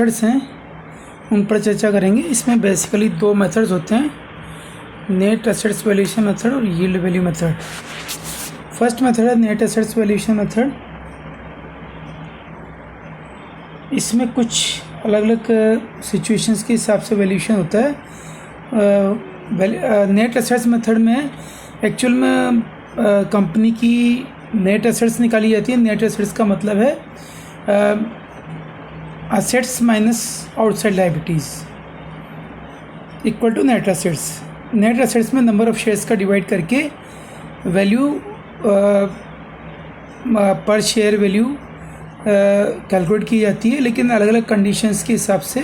Methods हैं उन पर चर्चा करेंगे। इसमें बेसिकली दो मेथड्स होते हैं, नेट एसेट्स वैल्यूएशन मेथड और yield value method. First method है नेट एसेट्स वैल्यूएशन मेथड। इसमें कुछ अलग अलग सिचुएशंस के हिसाब से वैल्यूएशन होता है। नेट एसेट्स मेथड में एक्चुअल में कंपनी की नेट एसेट्स निकाली जाती है। नेट एसेट्स का मतलब है assets minus outside liabilities equal to net assets. Net assets में नंबर ऑफ़ शेयर्स का डिवाइड करके value per share value calculate की जाती है, लेकिन अलग अलग कंडीशंस के हिसाब से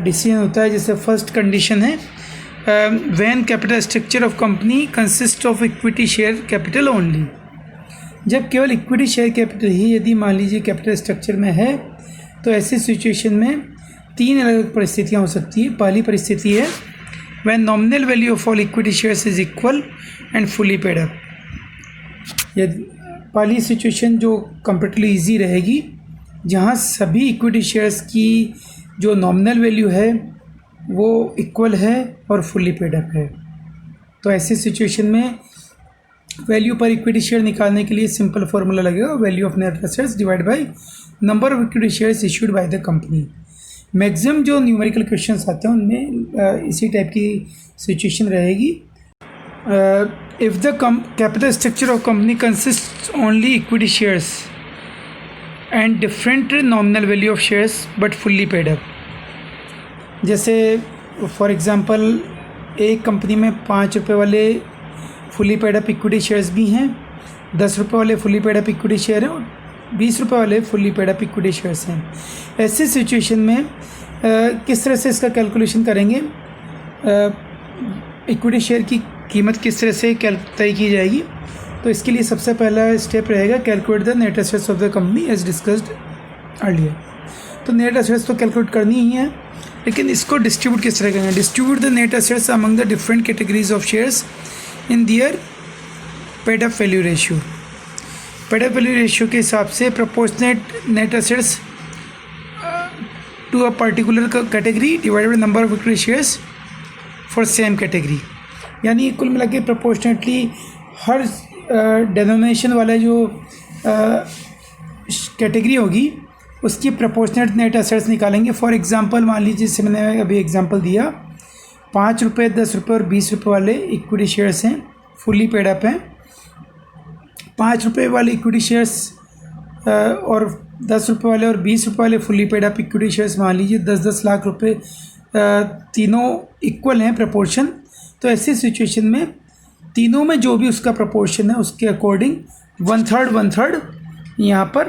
डिसीजन होता है। जैसे फर्स्ट कंडीशन है when capital structure of company consist of equity share capital only. जब केवल इक्विटी शेयर कैपिटल ही यदि मान लीजिए कैपिटल स्ट्रक्चर में है, तो ऐसी सिचुएशन में तीन अलग अलग परिस्थितियाँ हो सकती है। पहली परिस्थिति है when nominal value of all equity shares is equal and fully paid up. यदि पहली सिचुएशन जो कंप्लीटली इजी रहेगी, जहाँ सभी इक्विटी शेयर्स की जो नॉमिनल वैल्यू है वो इक्वल है और फुली पेड अप है। तो ऐसी सिचुएशन में वैल्यू पर इक्विटी शेयर निकालने के लिए सिंपल फार्मूला लगेगा, value of net assets divide by number of equity shares issued by the company. Maximum जो न्यूमेरिकल क्वेश्चंस आते हैं उनमें इसी टाइप की सिचुएशन रहेगी। If the capital structure of company consist only equity shares and different nominal value of shares but fully paid up. जैसे for example एक company में 5 रुपये वाले fully paid up equity shares भी हैं, 10 रुपये वाले fully paid up equity share हैं और 20 रुपये वाले fully paid up equity shares हैं। ऐसी सिचुएशन में किस तरह से इसका कैलकुलेशन करेंगे, इक्विटी शेयर की कीमत किस तरह से तय की जाएगी। तो इसके लिए सबसे पहला स्टेप रहेगा calculate the net assets of the company as discussed earlier. तो नेट एसेट्स तो कैलकुलेट करनी ही है, लेकिन इसको डिस्ट्रीब्यूट किस तरह करेंगे। Distribute the net assets among the different categories of shares in their paid up value ratio. Paid up value ratio के हिसाब से proportionate net assets to a particular category divided by number of equity shares for same category. यानी कुल मिला के proportionately हर denomination वाला जो category होगी उसकी प्रोपोर्शनेट नेट एसेट्स निकालेंगे। फॉर एग्जांपल मान लीजिए, जैसे मैंने अभी एग्जांपल दिया, 5 रुपये, 10 रुपये और 20 रुपये वाले इक्विटी शेयर्स हैं, फुली पेड अप हैं। 5 रुपये वाले इक्विटी शेयर्स और 10 रुपये वाले और 20 रुपये वाले fully paid up equity shares मान लीजिए 10-10 लाख रुपये, तीनों इक्वल हैं प्रोपोर्शन। तो ऐसी सिचुएशन में तीनों में जो भी उसका प्रोपोर्शन है उसके अकॉर्डिंग 1/3 यहाँ पर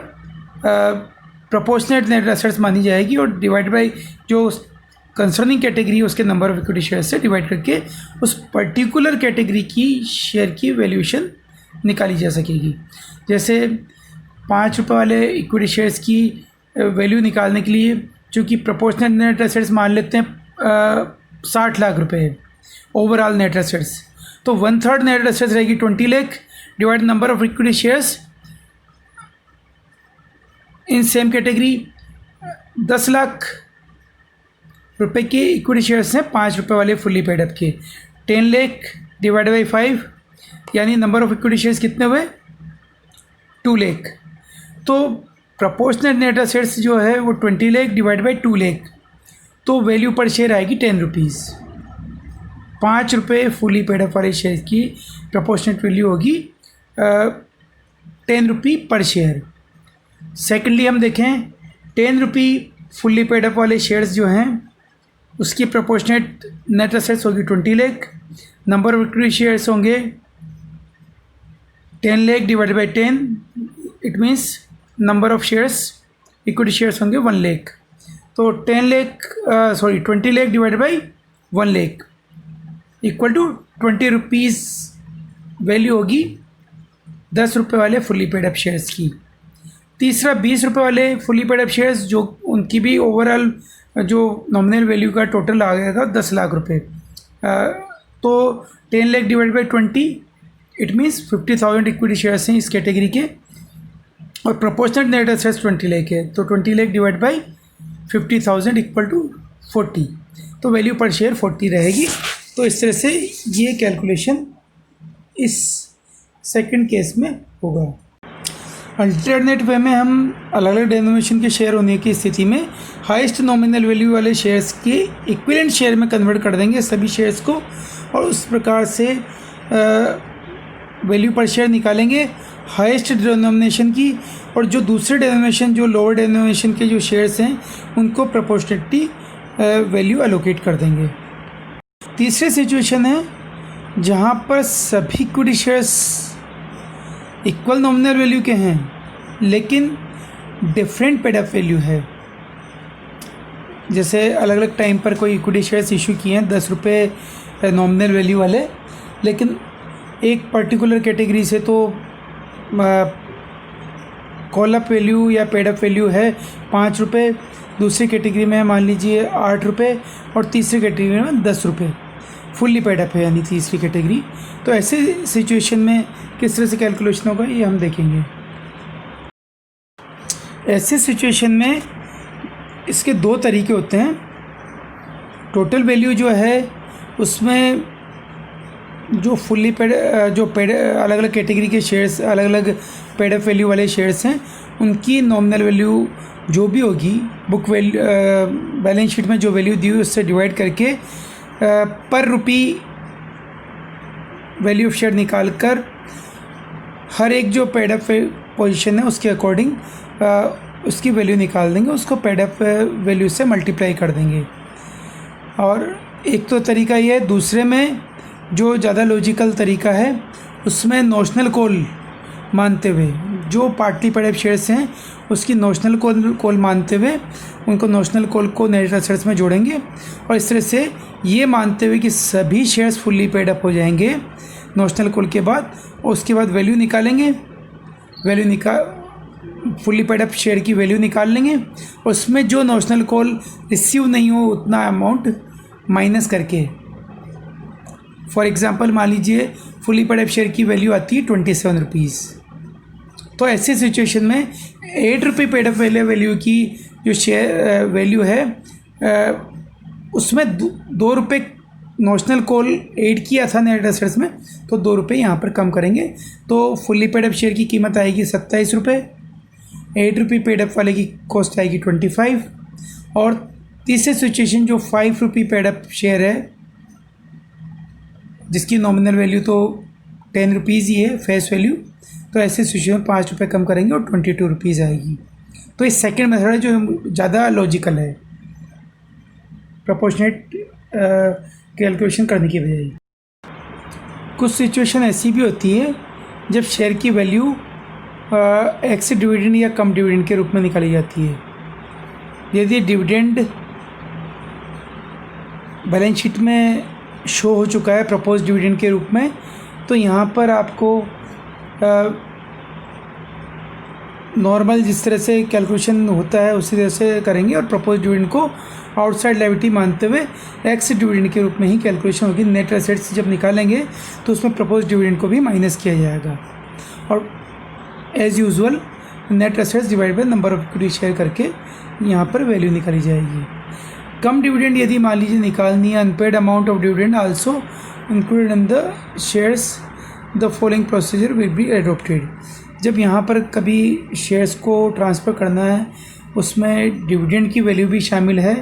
प्रोपोर्शनेट नेट एसेट्स मानी जाएगी और डिवाइड बाय जो कंसर्निंग कैटेगरी है उसके नंबर ऑफ इक्विटी शेयर से डिवाइड करके उस पर्टिकुलर कैटेगरी की शेयर की वैल्यूएशन निकाली जा सकेगी। जैसे 5 रुपये वाले इक्विटी शेयर्स की वैल्यू निकालने के लिए चूँकि प्रोपोर्शनेट नेट एसेट्स मान लेते हैं 60 लाख रुपये ओवरऑल नेट एसेट्स, तो 1/3 नेट एसेट्स रहेगी 20 lakh divide number of equity shares in same category. 10 lakh रुपए के इक्विटी शेयर्स हैं 5 रुपये वाले फुली पेड अप के। 10 लाख डिवाइड बाई 5 यानी नंबर ऑफ इक्विटी शेयर्स कितने हुए, 2 लाख। तो प्रोपोर्शनेट नेट एसेट्स जो है वो 20 लाख डिवाइड बाई 2 लाख, तो वैल्यू पर शेयर आएगी 10 रुपीज़। 5 रुपये फुली पेड अप वाले शेयर की प्रोपोर्शनेट वैल्यू होगी 10 रुपये पर शेयर। सेकेंडली हम देखें 10 रुपये फुली पेड अप वाले शेयर्स जो हैं उसकी प्रोपोर्शनेट नेट एसेट्स होगी 20 lakh, number of equity shares होंगे 10 lakh divide by 10, it means number of shares equity shares होंगे 1 लाख। तो 20 lakh divide by 1 lakh equal to 20 rupees value होगी 10 रुपये वाले फुली पेड अप शेयर्स की। तीसरा 20 रुपये वाले फुली पेड अप शेयर्स जो उनकी भी ओवरऑल जो नॉमिनल वैल्यू का टोटल आ गया था 10 लाख रुपये, तो 10 lakh divide by 20 it means 50,000 equity shares हैं इस कैटेगरी के और प्रोपोर्शनेट नेट एसेट्स 20 लाख है। तो 20 lakh divide by 50,000 equal to 40, तो वैल्यू पर शेयर 40 रहेगी। तो इस तरह से ये कैलकुलेशन इस सेकंड केस में होगा। अल्टरनेट वे में हम अलग अलग डेनोमिनेशन के शेयर होने की स्थिति में हाईएस्ट नॉमिनल वैल्यू वाले शेयर्स के इक्विवेलेंट शेयर में कन्वर्ट कर देंगे सभी शेयर्स को, और उस प्रकार से वैल्यू पर शेयर निकालेंगे हाईएस्ट डिनोमिनेशन की, और जो दूसरे डिनोमिनेशन जो लोअर डिनोमिनेशन के जो शेयर्स हैं उनको प्रोपोर्शनलिटी वैल्यू एलोकेट कर देंगे। तीसरी सिचुएशन है जहाँ पर सभी equity shares equal nominal value के हैं लेकिन डिफरेंट पेड अप वैल्यू है। जैसे अलग अलग टाइम पर कोई इक्विटी शेयर्स इशू किए हैं 10 रुपये नॉमिनल वैल्यू वाले, लेकिन एक पर्टिकुलर कैटेगरी से तो कॉल अप वैल्यू या पेड अप वैल्यू है 5 रुपये, दूसरी कैटेगरी में मान लीजिए 8 रुपये, और तीसरी कैटेगरी में 10 रुपये फुल्ली पेड अप है, यानी तीसरी कैटेगरी। तो ऐसे सिचुएशन में किस तरह से कैलकुलेशन होगा ये हम देखेंगे। ऐसे सिचुएशन में इसके दो तरीके होते हैं। टोटल वैल्यू जो है उसमें जो फुल्ली पेड अलग अलग कैटेगरी के शेयर्स, अलग अलग पेड अप वैल्यू वाले शेयर्स हैं, उनकी नॉमिनल वैल्यू जो भी होगी बुक वैल्यू बैलेंस शीट में जो वैल्यू दी हुई उससे डिवाइड करके पर रुपी वैल्यू ऑफ शेयर निकाल कर हर एक जो पेड अप पोजीशन है उसके अकॉर्डिंग उसकी वैल्यू निकाल देंगे, उसको पेड अप वैल्यू से मल्टीप्लाई कर देंगे। और एक तो तरीका ये है। दूसरे में जो ज़्यादा लॉजिकल तरीका है उसमें नोशनल कॉल मानते हुए जो पार्टली पेड अप शेयर्स हैं उसकी नोशनल कॉल मानते हुए उनको नोशनल कॉल को नेट एसेट्स में जोड़ेंगे, और इस तरह से ये मानते हुए कि सभी शेयर्स फुल्ली पेड अप हो जाएंगे नोशनल कॉल के बाद, और उसके बाद वैल्यू निकालेंगे। फुल्ली पेड अप शेयर की वैल्यू निकाल लेंगे, और उसमें जो नोशनल कॉल रिसीव नहीं हो उतना अमाउंट माइनस करके, फॉर एग्जांपल मान लीजिए फुल्ली पेड अप शेयर की वैल्यू आती है 27 रुपीज़, तो ऐसे सिचुएशन में 8 रुपये पेड अप वैल्यू की जो शेयर वैल्यू है उसमें 2 रुपये नोशनल कॉल ऐड किया था नेट एसेट्स में, तो 2 रुपये यहाँ पर कम करेंगे, तो फुल्ली पेड अप शेयर की कीमत आएगी 27 रुपये, 8 रुपये पेड अप वाले की कॉस्ट आएगी 25, और तीसरी सिचुएशन जो 5 रुपये पेड अप शेयर है जिसकी नॉमिनल वैल्यू तो 10 रुपीज़ ही है फेस वैल्यू, तो ऐसे सिचुएशन में 5 रुपये कम करेंगे और 22 रुपीज़ आएगी। तो ये सेकेंड मेथड है जो ज़्यादा लॉजिकल है प्रोपोर्शनेट कैलकुलेशन करने की बजाय। कुछ सिचुएशन ऐसी भी होती है जब शेयर की वैल्यू एक्स डिविडेंड या कम डिविडेंड के रूप में निकाली जाती है। यदि डिविडेंड बैलेंस शीट में शो हो चुका है प्रपोज डिविडेंड के रूप में, तो यहाँ पर आपको नॉर्मल जिस तरह से कैलकुलेशन होता है उसी तरह से करेंगे, और प्रपोज डिविडेंड को आउटसाइड लायबिलिटी मानते हुए एक्स डिविडेंड के रूप में ही कैलकुलेशन होगी। नेट एसेट्स जब निकालेंगे तो उसमें प्रपोज डिविडेंड को भी माइनस किया जाएगा, और as usual net assets divide by number of equity share करके यहाँ पर वैल्यू निकाली जाएगी। कम डिविडेंड यदि मान लीजिए निकालनी है, unpaid amount of dividend also included in the shares, the following procedure will be adopted. जब यहाँ पर कभी शेयर्स को ट्रांसफ़र करना है उसमें डिविडेंड की वैल्यू भी शामिल है,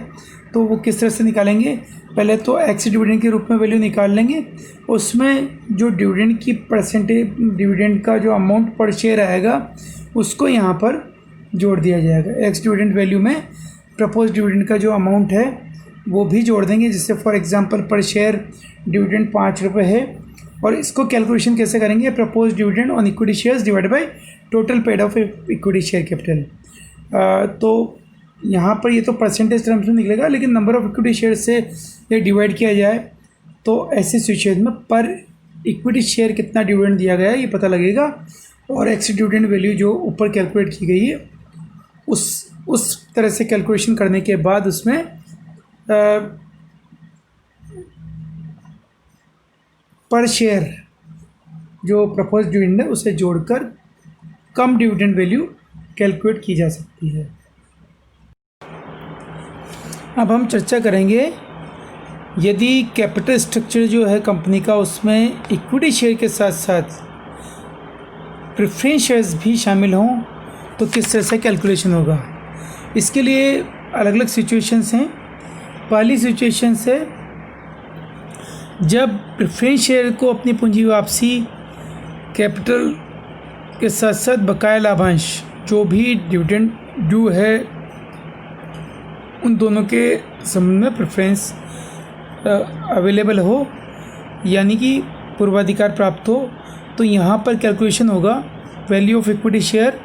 तो वो किस तरह से निकालेंगे? पहले तो एक्स डिविडेंड के रूप में वैल्यू निकाल लेंगे, उसमें जो डिविडेंड की परसेंटेज, डिविडेंड का जो अमाउंट पर शेयर आएगा उसको यहाँ पर जोड़ दिया जाएगा। एक्स डिविडेंड वैल्यू में प्रपोज डिविडेंड का जो अमाउंट है वो भी जोड़ देंगे, जिससे फॉर एग्जांपल पर शेयर डिविडेंड 5 रुपये है, और इसको कैलकुलेशन कैसे करेंगे? Propose dividend on equity shares divide by total paid of equity share capital. तो यहाँ पर ये तो परसेंटेज टर्म्स में निकलेगा, लेकिन नंबर ऑफ इक्विटी शेयर से ये डिवाइड किया जाए तो ऐसी सिचुएशन में पर इक्विटी शेयर कितना डिविडेंड दिया गया है ये पता लगेगा, और एक्स डिविडेंड वैल्यू जो ऊपर कैलकुलेट की गई है उस तरह से कैलकुलेशन करने के बाद उसमें पर शेयर जो प्रपोज डिविडेंड है उसे जोड़कर कम डिविडेंड वैल्यू कैलकुलेट की जा सकती है। अब हम चर्चा करेंगे यदि कैपिटल स्ट्रक्चर जो है कंपनी का उसमें इक्विटी शेयर के साथ साथ प्रेफरेंस शेयर्स भी शामिल हों तो किस तरह से कैलकुलेशन होगा। इसके लिए अलग अलग सिचुएशंस हैं। पहली सिचुएशंस है जब प्रेफरेंस शेयर को अपनी पूंजी वापसी कैपिटल के साथ साथ बकाया लाभांश जो भी डिविडेंड ड्यू है उन दोनों के संबंध में प्रेफरेंस अवेलेबल हो, यानी कि पूर्वाधिकार प्राप्त हो, तो यहाँ पर कैलकुलेशन होगा value of equity share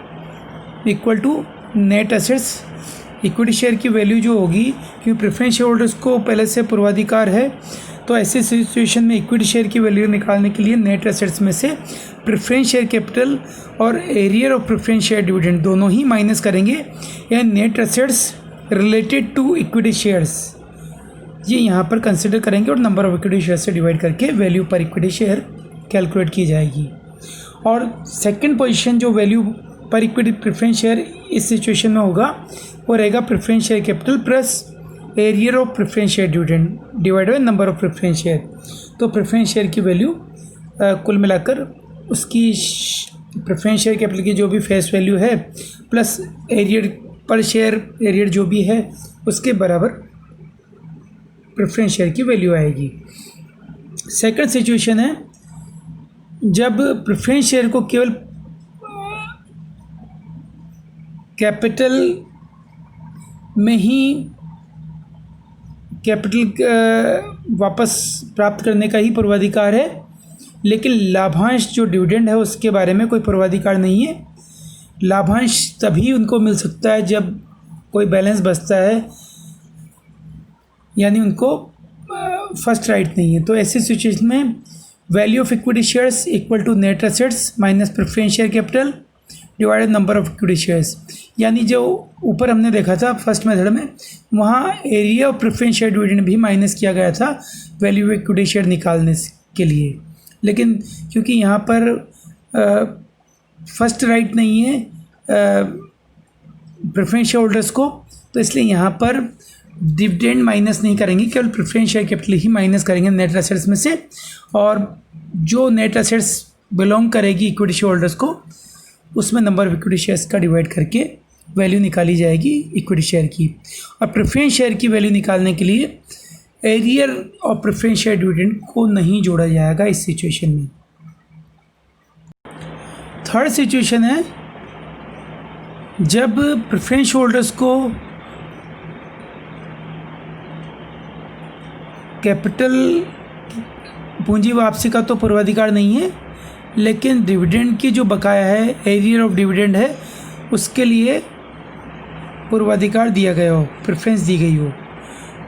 equal to net assets. Equity share की वैल्यू जो होगी, क्योंकि प्रेफरेंस शेयर होल्डर्स को पहले से पूर्वाधिकार है, तो ऐसे सिचुएशन में इक्विटी शेयर की वैल्यू निकालने के लिए नेट एसेट्स में से प्रेफरेंस शेयर कैपिटल और arrear of preference share dividend दोनों ही माइनस करेंगे, या net assets related to equity shares ये यहाँ पर कंसिडर करेंगे और नंबर ऑफ इक्विटी शेयर से डिवाइड करके value per equity share calculate की जाएगी। और सेकंड पोजीशन जो value per equity preference share इस सिचुएशन में होगा वो रहेगा preference share capital plus arrear of preference share dividend divide by number of preference share. तो प्रेफरेंस शेयर की वैल्यू कुल मिलाकर उसकी प्रेफरेंस शेयर कैपिटल की जो भी फेस वैल्यू है प्लस एरियर पर शेयर एरियर जो भी है उसके बराबर प्रेफरेंस शेयर की वैल्यू आएगी। सेकंड सिचुएशन है जब प्रेफरेंस शेयर को केवल कैपिटल में ही कैपिटल वापस प्राप्त करने का ही पूर्वाधिकार है, लेकिन लाभांश जो डिविडेंड है उसके बारे में कोई पूर्वाधिकार नहीं है। लाभांश तभी उनको मिल सकता है जब कोई बैलेंस बचता है, यानी उनको फर्स्ट राइट नहीं है। तो ऐसी सिचुएशन में value of equity shares equal to net assets minus preference share capital divided number of equity shares, यानी जो ऊपर हमने देखा था फर्स्ट मेथड में वहाँ area of preference share dividend भी माइनस किया गया था वैल्यू ऑफ इक्विटी शेयर निकालने के लिए, लेकिन क्योंकि यहाँ पर फर्स्ट राइट नहीं है प्रेफरेंस शेयर होल्डर्स को, तो इसलिए यहाँ पर डिविडेंड माइनस नहीं करेंगे, केवल प्रेफरेंस शेयर कैपिटल ही माइनस करेंगे नेट एसेट्स में से, और जो नेट एसेट्स बिलोंग करेगी इक्विटी शेयर होल्डर्स को उसमें नंबर ऑफ इक्विटी शेयर्स का डिवाइड करके वैल्यू निकाली जाएगी इक्विटी शेयर की। और प्रेफरेंस शेयर की वैल्यू निकालने के लिए एरियर और प्रेफरेंस शेयर डिविडेंड को नहीं जोड़ा जाएगा इस सिचुएशन में। थर्ड सिचुएशन है जब प्रेफरेंस होल्डर्स को कैपिटल पूंजी वापसी का तो पूर्वाधिकार नहीं है, लेकिन डिविडेंड की जो बकाया है एरियर ऑफ डिविडेंड है उसके लिए पूर्वाधिकार दिया गया हो, प्रेफरेंस दी गई हो।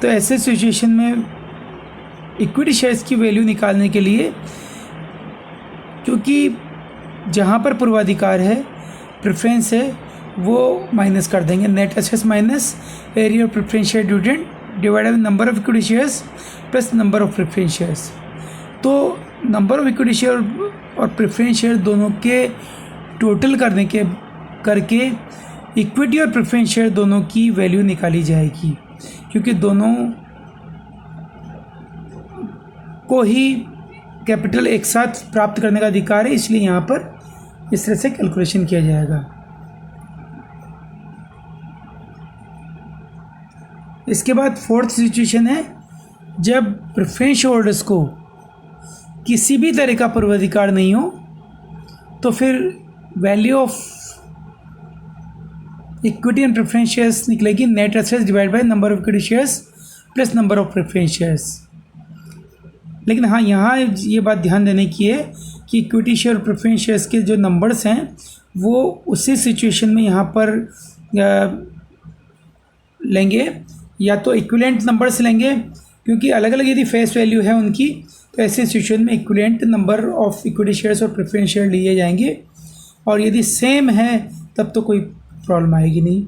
तो ऐसे सिचुएशन में इक्विटी शेयर्स की वैल्यू निकालने के लिए, क्योंकि जहाँ पर पूर्वाधिकार है प्रेफरेंस है वो माइनस कर देंगे, net assets minus arrear of preference share dividend divided by number of equity shares plus number of preference shares. तो नंबर ऑफ इक्विटी शेयर और प्रेफरेंस शेयर दोनों के टोटल करके इक्विटी और प्रेफरेंस शेयर दोनों की वैल्यू निकाली जाएगी, क्योंकि दोनों को ही कैपिटल एक साथ प्राप्त करने का अधिकार है, इसलिए यहाँ पर इस तरह से कैलकुलेशन किया जाएगा। इसके बाद फोर्थ सिचुएशन है जब प्रेफरेंस होल्डर्स को किसी भी तरह का पूर्वाधिकार नहीं हो, तो फिर value of equity and preference shares निकलेगी net assets divide by number of equity shares plus number of preference shares. लेकिन हाँ, यहाँ ये बात ध्यान देने की है कि इक्विटी शेयर और प्रेफरेंस शेयर्स के जो नंबर्स हैं वो उसी सिचुएशन में यहाँ पर लेंगे, या तो इक्विवेलेंट नंबर्स लेंगे, क्योंकि अलग अलग यदि फेस वैल्यू है उनकी, तो ऐसे सिचुएशन में equivalent number of equity shares और प्रेफरेंस शेयर लिए जाएंगे, और यदि सेम है तब तो कोई प्रॉब्लम आएगी नहीं।